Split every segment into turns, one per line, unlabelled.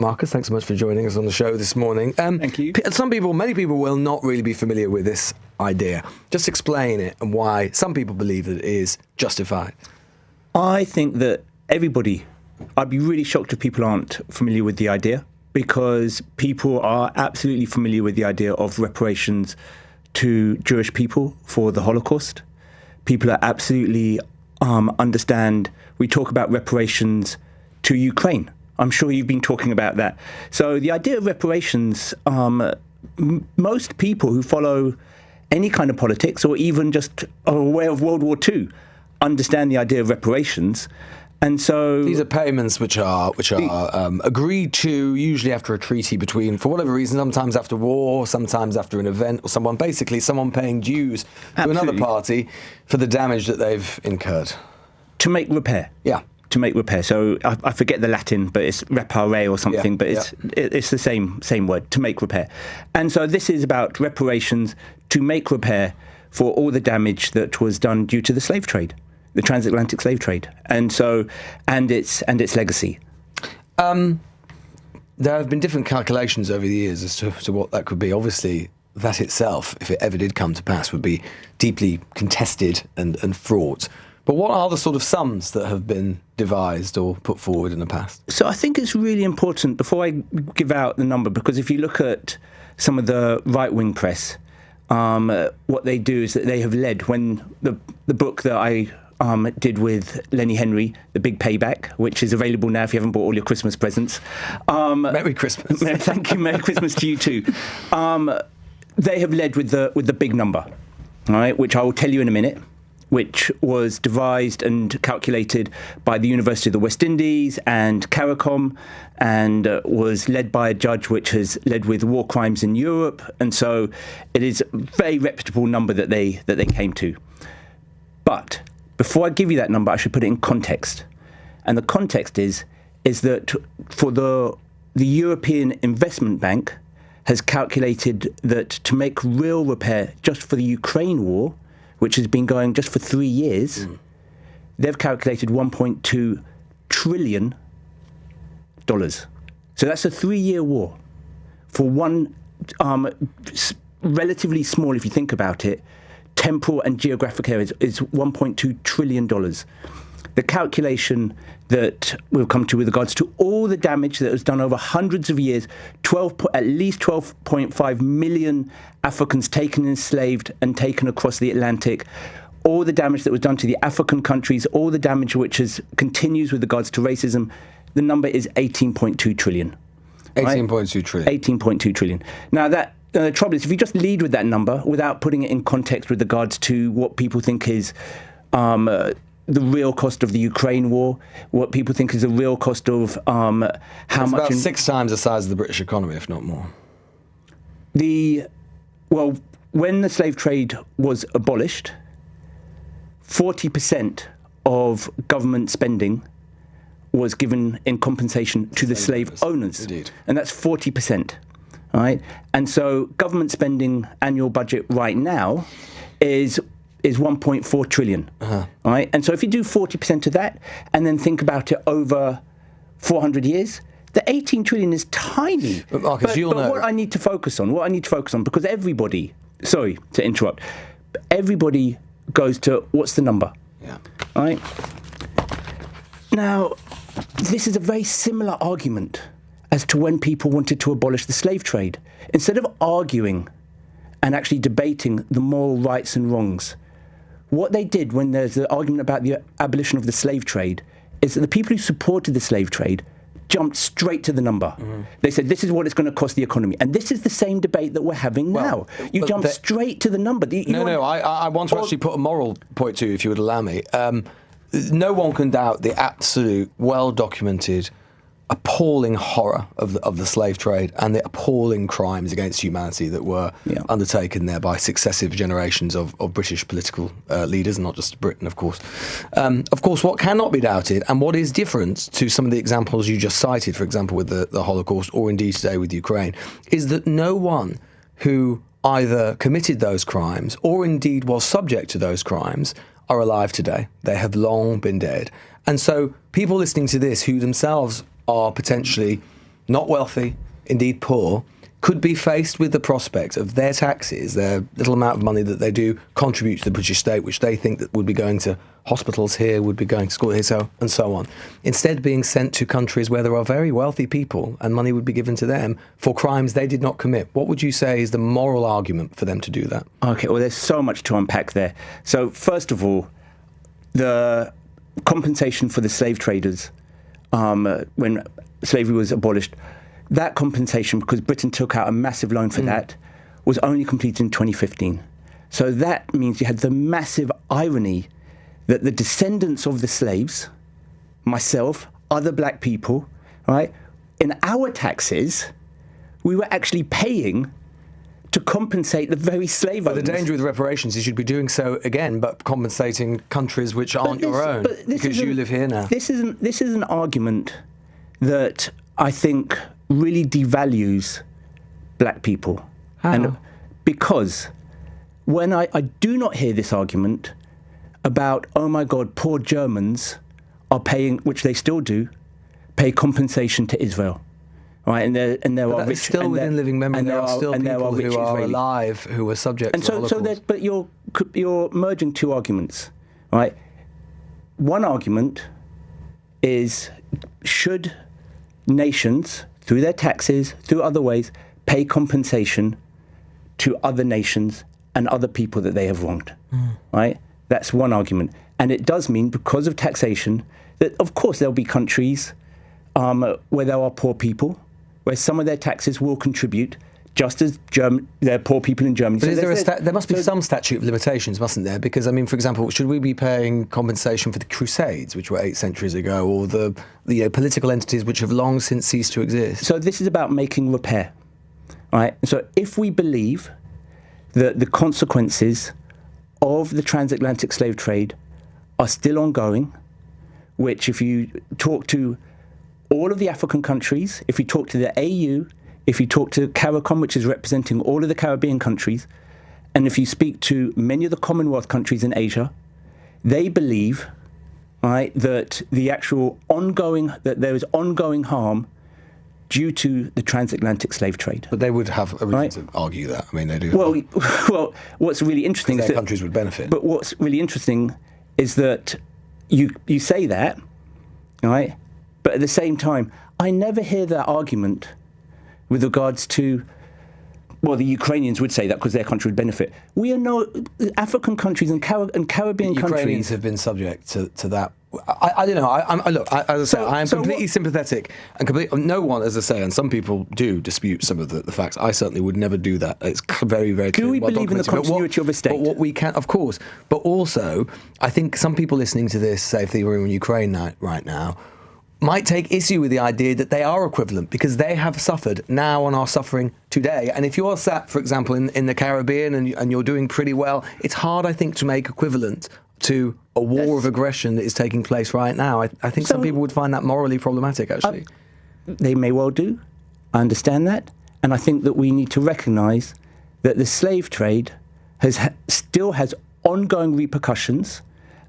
Marcus, thanks so much for joining us on the show this morning.
Thank you.
Many people will not really be familiar with this idea. Just explain it and why some people believe that it is justified.
I think that I'd be really shocked if people aren't familiar with the idea, because people are absolutely familiar with the idea of reparations to Jewish people for the Holocaust. People are absolutely understand. We talk about reparations to Ukraine. I'm sure you've been talking about that. So the idea of reparations, most people who follow any kind of politics or even just are aware of World War II understand the idea of reparations. And so
these are payments which are agreed to usually after a treaty between, for whatever reason, sometimes after war, sometimes after an event, or someone paying dues to another party for the damage that they've incurred.
To make repair.
Yeah.
To make repair. So I forget the Latin, but it's reparare or something, but it's the same word, to make repair. And so this is about reparations to make repair for all the damage that was done due to the slave trade, the transatlantic slave trade, and its legacy. There
have been different calculations over the years as to what that could be. Obviously, that itself, if it ever did come to pass, would be deeply contested and fraught. But what are the sort of sums that have been devised or put forward in the past?
So I think it's really important, before I give out the number, because if you look at some of the right-wing press, what they do is that they have led, when the book that I did with Lenny Henry, The Big Payback, which is available now if you haven't bought all your Christmas presents.
Merry Christmas.
Thank you. Merry Christmas to you too. They have led with the big number, all right, which I will tell you in a minute, which was devised and calculated by the University of the West Indies and CARICOM, and was led by a judge which has led with war crimes in Europe. And so it is a very reputable number that they came to. But before I give you that number, I should put it in context. And the context is that for the European Investment Bank has calculated that to make real repair just for the Ukraine war, which has been going just for 3 years, they've calculated $1.2 trillion. So that's a 3-year war for one relatively small, if you think about it, temporal and geographic areas, is $1.2 trillion. The calculation that we'll come to with regards to all the damage that was done over hundreds of years, at least 12.5 million Africans taken enslaved and taken across the Atlantic, all the damage that was done to the African countries, all the damage which continues with regards to racism, the number is 18.2 trillion.
18.2 trillion.
18.2 trillion. Now, the trouble is, if you just lead with that number without putting it in context with regards to what people think is the real cost of the Ukraine war, what people think is the real cost of how much...
It's about 6 times the size of the British economy, if not more.
When the slave trade was abolished, 40% of government spending was given in compensation to the slave owners.
Indeed.
And that's 40%. All right? And so government spending annual budget right now is 1.4 trillion. All right? And so if you do 40% of that and then think about it over 400 years, the 18 trillion is tiny.
But Marcus,
but what I need to focus on, because everybody, sorry to interrupt, everybody goes to, what's the number?
Yeah.
All right? Now, this is a very similar argument as to when people wanted to abolish the slave trade. Instead of arguing and actually debating the moral rights and wrongs, what they did when there's an argument about the abolition of the slave trade is that the people who supported the slave trade jumped straight to the number. They said, this is what it's going to cost the economy. And this is the same debate that we're having now. You jump straight to the number.
I want to actually put a moral point to you, if you would allow me. No one can doubt the absolute, well-documented, appalling horror of the slave trade and the appalling crimes against humanity that were undertaken there by successive generations of British political leaders, not just Britain, of course. Of course, what cannot be doubted, and what is different to some of the examples you just cited, for example, with the Holocaust, or indeed today with Ukraine, is that no one who either committed those crimes or indeed was subject to those crimes are alive today. They have long been dead. And so people listening to this who themselves are potentially not wealthy, indeed poor, could be faced with the prospect of their taxes, their little amount of money that they do contribute to the British state, which they think that would be going to hospitals here, would be going to school here, and so on, instead being sent to countries where there are very wealthy people and money would be given to them for crimes they did not commit. What would you say is the moral argument for them to do that?
Okay, well, there's so much to unpack there. So, first of all, the compensation for the slave traders when slavery was abolished, that compensation, because Britain took out a massive loan for that, was only completed in 2015. So that means you had the massive irony that the descendants of the slaves, myself, other black people, right, in our taxes, we were actually paying to compensate the very slave owners.
But the danger with reparations is you'd be doing so again, but compensating countries which aren't your own, because you live here now.
This is an argument that I think really devalues black people.
How?
And because when I do not hear this argument about, oh my God, poor Germans are paying, which they still do, pay compensation to Israel. Right, and there are rich,
still within living memory. There are still people who are alive who are subject to Holocaust.
But you're merging two arguments, right? One argument is, should nations, through their taxes, through other ways, pay compensation to other nations and other people that they have wronged, right? That's one argument. And it does mean, because of taxation, that of course there'll be countries where there are poor people, where some of their taxes will contribute, just as there are poor people in Germany.
But there must be some statute of limitations, mustn't there? Because, I mean, for example, should we be paying compensation for the Crusades, which were 8 centuries ago, or the political entities which have long since ceased to exist?
So this is about making repair, right? So if we believe that the consequences of the transatlantic slave trade are still ongoing, which if you talk to all of the African countries, if you talk to the AU, if you talk to CARICOM, which is representing all of the Caribbean countries, and if you speak to many of the Commonwealth countries in Asia, they believe, right, that there is ongoing harm due to the transatlantic slave trade.
But they would have a reason to argue that. I mean, they do.
Well, what's really interesting is
their countries would benefit.
But what's really interesting is that you say that, right? But at the same time, I never hear that argument with regards to, well, the Ukrainians would say that because their country would benefit. We are African countries and Caribbean countries.
Ukrainians have been subject to that. I don't know. I am completely sympathetic and no one, as I say, and some people do dispute some of the facts. I certainly would never do that. It's very, very clear.
Do we believe in the continuity of a state?
But what we can, of course. But also, I think some people listening to this, say if they were in Ukraine right now, might take issue with the idea that they are equivalent because they have suffered now and are suffering today. And if you're sat, for example, in the Caribbean and you're doing pretty well, it's hard, I think, to make equivalent to a war of aggression that is taking place right now. I think some people would find that morally problematic, actually.
They may well do. I understand that. And I think that we need to recognise that the slave trade still has ongoing repercussions.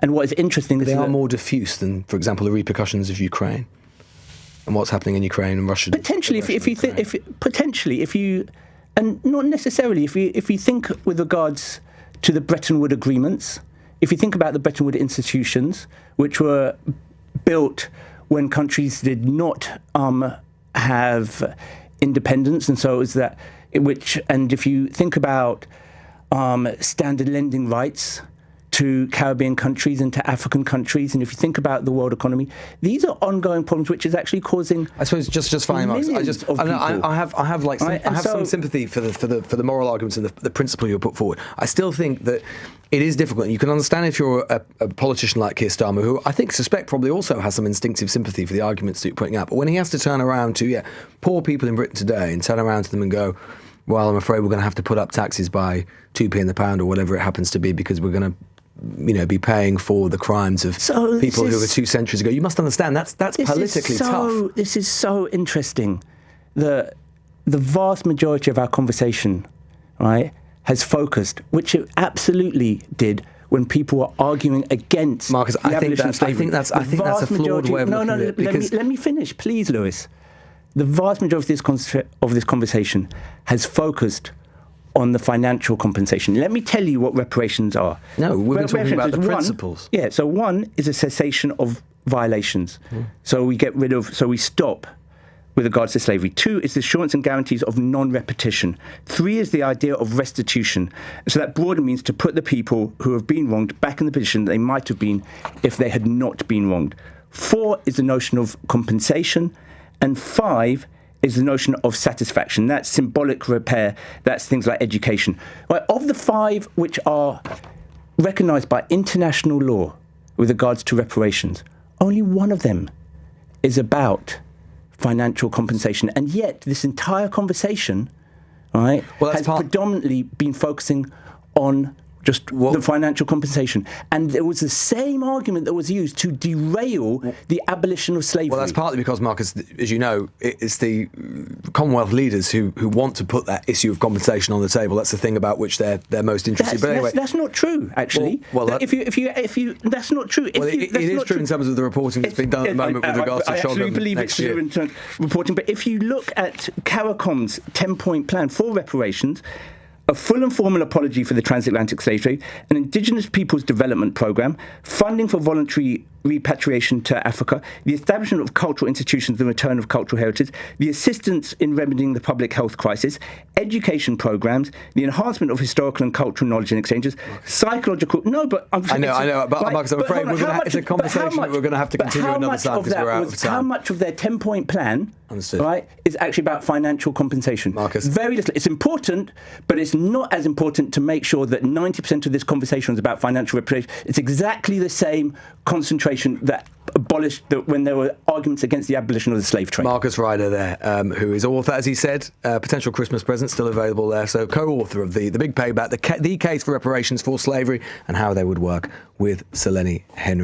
And what is interesting is
they are more diffuse than, for example, the repercussions of Ukraine and what's happening in Ukraine and Russia.
Potentially, if you, and not necessarily, if you think with regards to the Bretton Woods agreements, if you think about the Bretton Woods institutions, which were built when countries did not have independence, and so it was that and if you think about standard lending rights to Caribbean countries and to African countries, and if you think about the world economy, these are ongoing problems which is actually causing.
I suppose just fine, Marcus. I have some sympathy for the moral arguments and the principle you put forward. I still think that it is difficult. You can understand if you're a politician like Keir Starmer, who I suspect probably also has some instinctive sympathy for the arguments that you're putting out. But when he has to turn around to poor people in Britain today and turn around to them and go, well, I'm afraid we're going to have to put up taxes by 2p in the pound or whatever it happens to be because we're going to be paying for the crimes of people who were 2 centuries ago. You must understand that's politically tough.
This is so interesting. The vast majority of our conversation, right, has focused, which it absolutely did when people were arguing against
Marcus,
the abolition of slavery.
I think that's a flawed way of looking at it.
Let me finish, please, Lewis. the vast majority of this conversation has focused on the financial compensation. Let me tell you what reparations are.
No, we've been talking about the principles.
So one is a cessation of violations. So we stop with regards to slavery. 2 is the assurance and guarantees of non-repetition. 3 is the idea of restitution. So that broadly means to put the people who have been wronged back in the position they might have been if they had not been wronged. 4 is the notion of compensation. And 5 is the notion of satisfaction. That's symbolic repair. That's things like education. Right, of the 5 which are recognised by international law with regards to reparations, only one of them is about financial compensation. And yet this entire conversation, right, has predominantly been focusing on just the financial compensation. And there was the same argument that was used to derail the abolition of slavery.
Well, that's partly because, Marcus, as you know, it's the Commonwealth leaders who want to put that issue of compensation on the table. That's the thing about which they're most interested. But anyway,
that's not true, actually. If you that's not true.
It is true in terms of the reporting that's been done at the moment with regards to Shogam. I absolutely believe it's true in terms of reporting. But if you look at CARICOM's 10-point plan for reparations, a full and formal apology for the transatlantic slave trade, an Indigenous Peoples Development Programme, funding for voluntary repatriation to Africa, the establishment of cultural institutions, the return of cultural heritage, the assistance in remedying the public health crisis, education programmes, the enhancement of historical and cultural knowledge and exchanges, psychological... No, but... I know, but Marcus, I'm afraid it's a conversation that we're going to have to continue another time because we're out of time.
How much of their 10-point plan, right, is actually about financial compensation?
Marcus.
Very little. It's important, but it's not as important to make sure that 90% of this conversation is about financial reparation. It's exactly the same concentration that abolished when there were arguments against the abolition of the slave trade.
Marcus Ryder there, who is author, as he said, potential Christmas present still available there. So co-author of the Big Payback, the case for reparations for slavery and how they would work with Sir Lenny Henry.